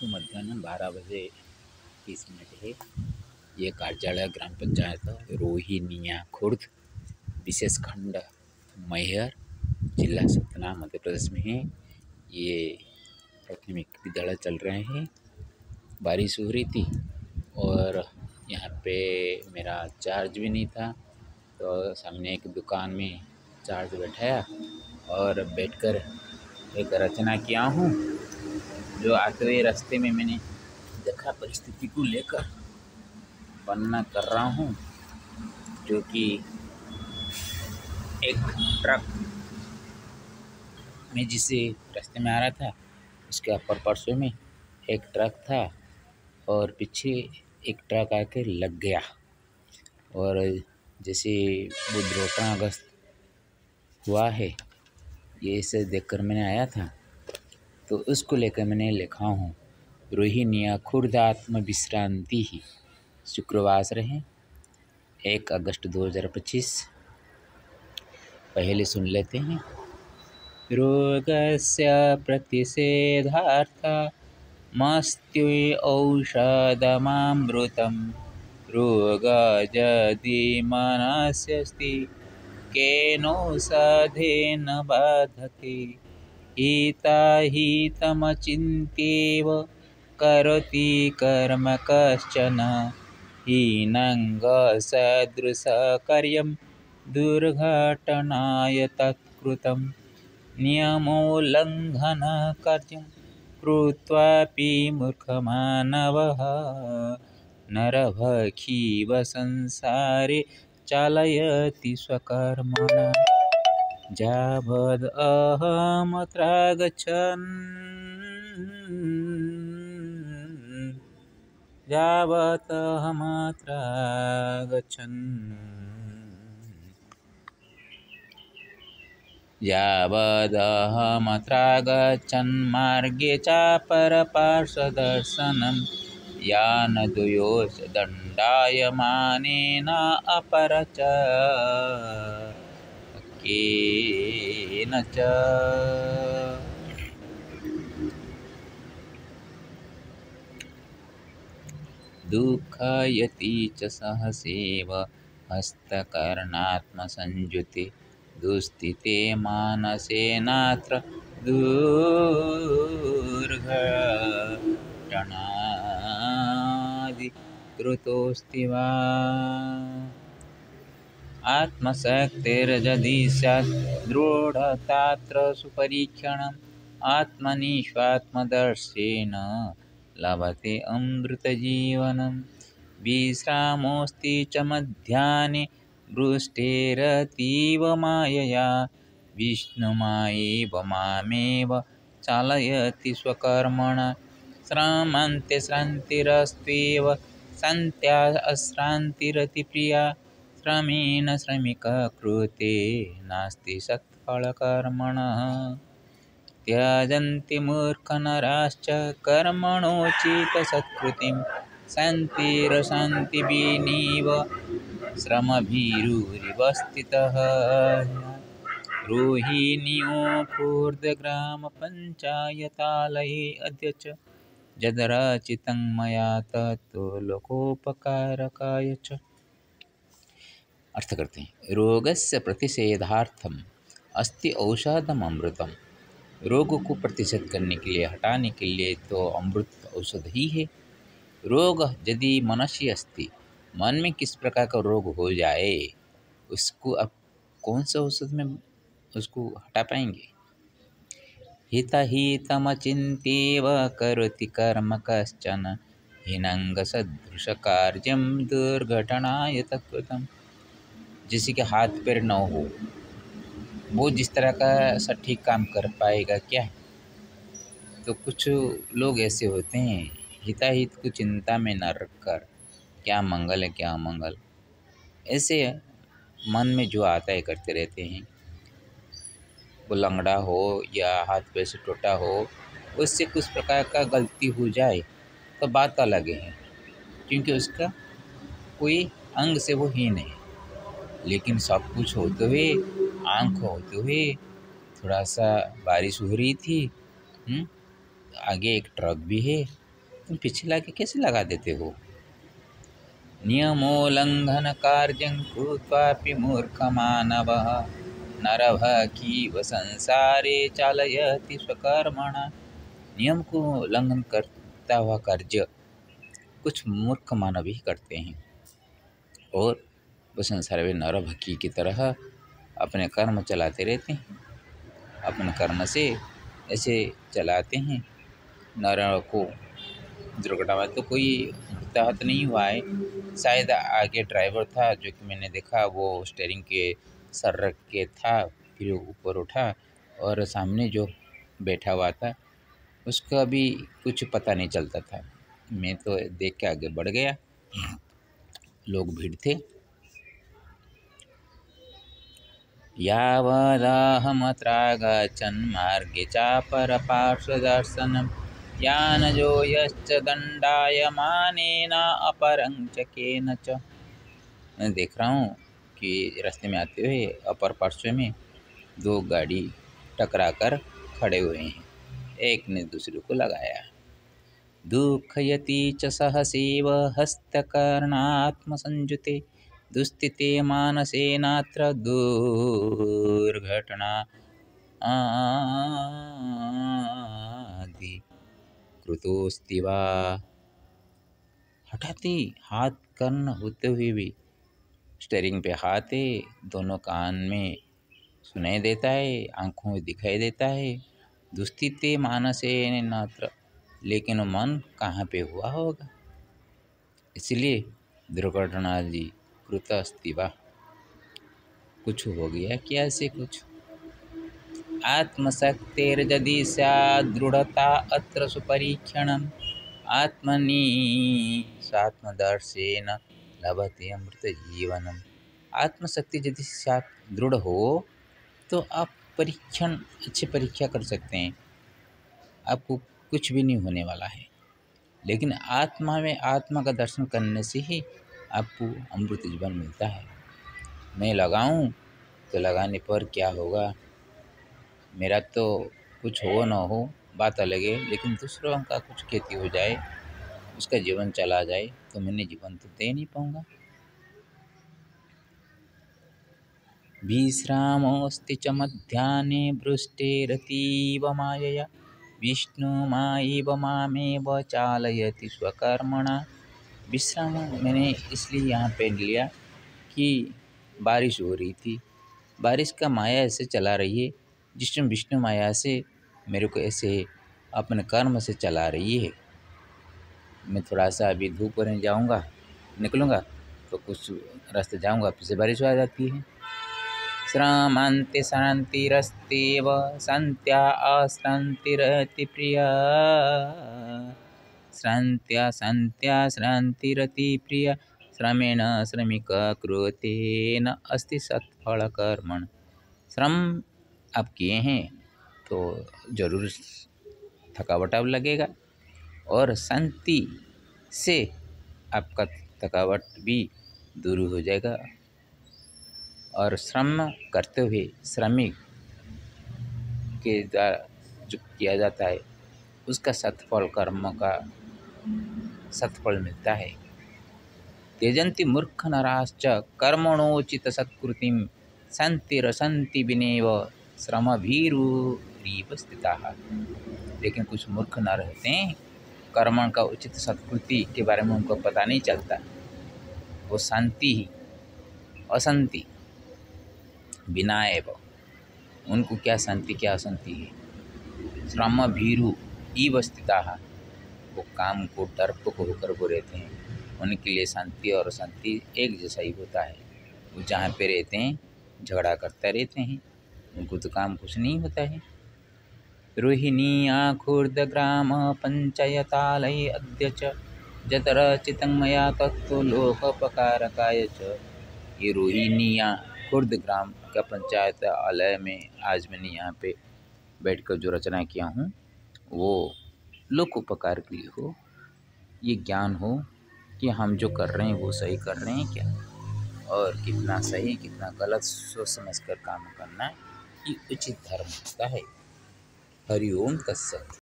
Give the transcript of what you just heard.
मध्याह्न 12 बजे 30 मिनट है। ये कार्यालय ग्राम पंचायत रोहिनिया खुर्द विशेष खंड मैहर जिला सतना मध्य प्रदेश में है। ये प्राथमिक विद्यालय चल रहे हैं। बारिश हो रही थी और यहाँ पे मेरा चार्ज भी नहीं था, तो सामने एक दुकान में चार्ज बैठाया और बैठकर एक रचना किया हूँ, जो आते हुए रास्ते में मैंने देखा परिस्थिति को लेकर वर्णना कर रहा हूँ। जो कि एक ट्रक में जिसे रास्ते में आ रहा था, उसके अपर पार्श्व में एक ट्रक था और पीछे एक ट्रक आकर लग गया। और जैसे वो 15 अगस्त हुआ है, ये इसे देखकर मैंने आया था, तो उसको लेकर मैंने लिखा हूँ। रोहिनिया खुर्द आत्म विश्रांति ही शुक्रवार रहे 1 अगस्त 2025। पहले सुन लेते हैं। रोगस्य प्रतिषेधार्थमस्त्यौषधममृतं रोगजदिमनस्यस्ति केनौषधेन बाधते हिताहितमचिन्त्यैव करोति कर्म कश्चन हीनङ्गसदृशकार्यं दुर्घटनाय तत्कृतं नियमोल्लङ्घनकार्यं कृत्वापि मूर्खमानवः नरभक्षीव संसारे चालयति स्वकर्मणा यावदहमत्रागच्छन् यावदहमत्रागच्छन्मार्गे चापरपार्श्वदर्शनं यानद्वयोश्च दण्डायमानेन अपरचकेन च दुःखयति च सहसेव हस्तकर्णात्मसंयुते दुःस्थिते मानसेनात्र दुर्घटनादिकृतोऽस्ति वा आत्मशक्तिर्यदि स्यात् दृढतात्र सुपरीक्षणम् आत्मनि स्वात्मदर्शेन लभते अमृतजीवनं विश्रामोऽस्ति च मध्याह्ने वृष्टेरतीव मायया विष्णुमायेव मामेव चालयति स्वकर्मणा श्रान्ते श्रान्तिरस्त्वेव शान्त्या अश्रान्तिरतिप्रिया श्रमेण श्रमिकः कृते नास्ति सत्फलकर्मणः त्यजन्ति मूर्खनराश्च कर्मणोचितसत्कृतिं शान्तिरशान्तिभिर्निव श्रमभीरुरिव स्थितः रोहिण्यो खुर्द ग्रामपञ्चायतालये अद्य च यद्रचितं मया तत्तु लोकोपकारकाय च। अर्थ करते हैं। रोगस्य प्रतिषेधार्थम अस्ति औषधम अमृतम। रोग को प्रतिषेध करने के लिए, हटाने के लिए तो अमृत औषध ही है। रोग यदि मनसि अस्ति, मन में किस प्रकार का रोग हो जाए, उसको आप कौन सा औषध में उसको हटा पाएंगे। हितमचिन्त्यैव करोति कर्म कश्चन हीनङ्गसदृशकार्यं दुर्घटनाय तत्कृतं। जिसके के हाथ पैर न हो, वो जिस तरह का सटीक काम कर पाएगा क्या। तो कुछ लोग ऐसे होते हैं, हिताहित को चिंता में न रखकर क्या मंगल है क्या अमंगल, ऐसे मन में जो आता है करते रहते हैं। वो लंगड़ा हो या हाथ पैर से टूटा हो, उससे कुछ प्रकार का गलती हो जाए तो बात अलग है, क्योंकि उसका कोई अंग से वो हीन है। लेकिन सब कुछ होते हुए, आँख होते हुए, थोड़ा सा बारिश हो रही थी, आगे एक ट्रक भी है, तुम पीछे लाके कैसे लगा देते हो? नियमोल्लंघन कार्यं कृत्वापि मूर्खमानवः नरभकीव संसारे चालयति स्वकर्मणा। नियम को उल्लंघन करता हुआ कार्य कुछ मूर्ख मानव ही करते हैं और वो संसार में नरभकी की तरह अपने कर्म चलाते रहते हैं। अपने कर्म से ऐसे चलाते हैं। नर को दुर्घटना में तो कोई मृताहत नहीं हुआ है। शायद आगे ड्राइवर था जो कि मैंने देखा वो स्टीयरिंग के सर रख के था, फिर ऊपर उठा और सामने जो बैठा हुआ था उसका भी कुछ पता नहीं चलता था। मैं तो देख के आगे बढ़ गया। लोग भीड़ थे। यावदाहमत्रागच्छन् मार्गे चापरपार्श्वदर्शनं यानजो यश्च दण्डायमानेन अपरं च केन च। मैं देख रहा हूँ कि रास्ते में आते हुए अपर पार्श्व में दो गाड़ी टकरा कर खड़े हुए हैं। एक ने दूसरे को लगाया। दुःखयति च सहसैव हस्तकर्णात्मसंयुते दुस्थिते मानसे नात्र दुर्घटना आदि कृतोस्ति वा। हठात ही हाथ कर्ण होते हुए भी स्टीयरिंग पे हाथ है, दोनों कान में सुनाई देता है, आँखों में दिखाई देता है। दुस्थिते मानसे नात्र, लेकिन मन कहाँ पे हुआ होगा? इसलिए दुर्घटना जी कृत अस्ति वा, कुछ हो गया क्या? ऐसे कुछ आत्मशक्तिर्यदि स्यात् दृढ़ता अत्र सुपरीक्षणम् आत्मनि स्वात्मदर्शेन लभते अमृत जीवनम। आत्मशक्ति यदि स्यात् दृढ़ हो तो आप परीक्षण अच्छे परीक्षा कर सकते हैं, आपको कुछ भी नहीं होने वाला है। लेकिन आत्मा में आत्मा का दर्शन करने से ही आपको अमृत जीवन मिलता है। मैं लगाऊं तो लगाने पर क्या होगा? मेरा तो कुछ हो ना हो बात अलग है, लेकिन दूसरों का कुछ खेती हो जाए, उसका जीवन चला जाए तो मैंने जीवन तो दे नहीं पाऊँगा। विश्रामोऽस्ति च मध्याह्ने वृष्टिरतीव मायया विष्णुमाइव मामेव चालयति स्वकर्मणा। विश्राम मैंने इसलिए यहाँ पे लिया कि बारिश हो रही थी। बारिश का माया ऐसे चला रही है जिसमें विष्णु माया से मेरे को ऐसे अपने कर्म से चला रही है। मैं थोड़ा सा अभी धूप में जाऊँगा, निकलूँगा तो कुछ रास्ते जाऊँगा, फिर से बारिश आ जाती है। श्रामान्ते शान्तिरस्त्येव शान्त्या अशान्तिरति प्रिया। शान्त्या शान्तिरति प्रिया श्रमेण श्रमिक कृतेन अस्ति सत्फल कर्मण। श्रम आप किए हैं तो जरूर थकावट अब लगेगा और शांति से आपका थकावट भी दूर हो जाएगा। और श्रम करते हुए श्रमिक के द्वारा जो किया जाता है उसका सत्फल कर्म का सत्फल मिलता है। त्यजन्ति मूर्ख नराश्च कर्मणोचित सत्कृतिं शान्तिरसन्ति विनेव श्रमभीरुरीव स्थिताः। लेकिन कुछ मूर्ख न रहते हैं, कर्म का उचित सत्कृति के बारे में उनको पता नहीं चलता। वो शांति ही अशांति बिना एव, उनको क्या शांति क्या अशांति है। श्रम भीरु इव स्थिताः, वो काम को डरपोक होकर वो रहते हैं। उनके लिए शांति और अशांति एक जैसा ही होता है। वो जहाँ पे रहते हैं झगड़ा करते रहते हैं, उनको तो काम कुछ नहीं होता है। रोहिणी खुर्द ग्राम पंचायतालय अद्य च जतरचितं मया तत्तो लोकोपकारकाय च। ये रोहिणिया खुर्द ग्राम का पंचायत आलय में आज मैंने यहाँ पे बैठकर जो रचना किया हूँ वो लोक उपकार के लिए हो, ये ज्ञान हो कि हम जो कर रहे हैं वो सही कर रहे हैं क्या, और कितना सही कितना गलत सोच समझ कर काम करना ये उचित धर्म होता है। हरि ओम तत्सत।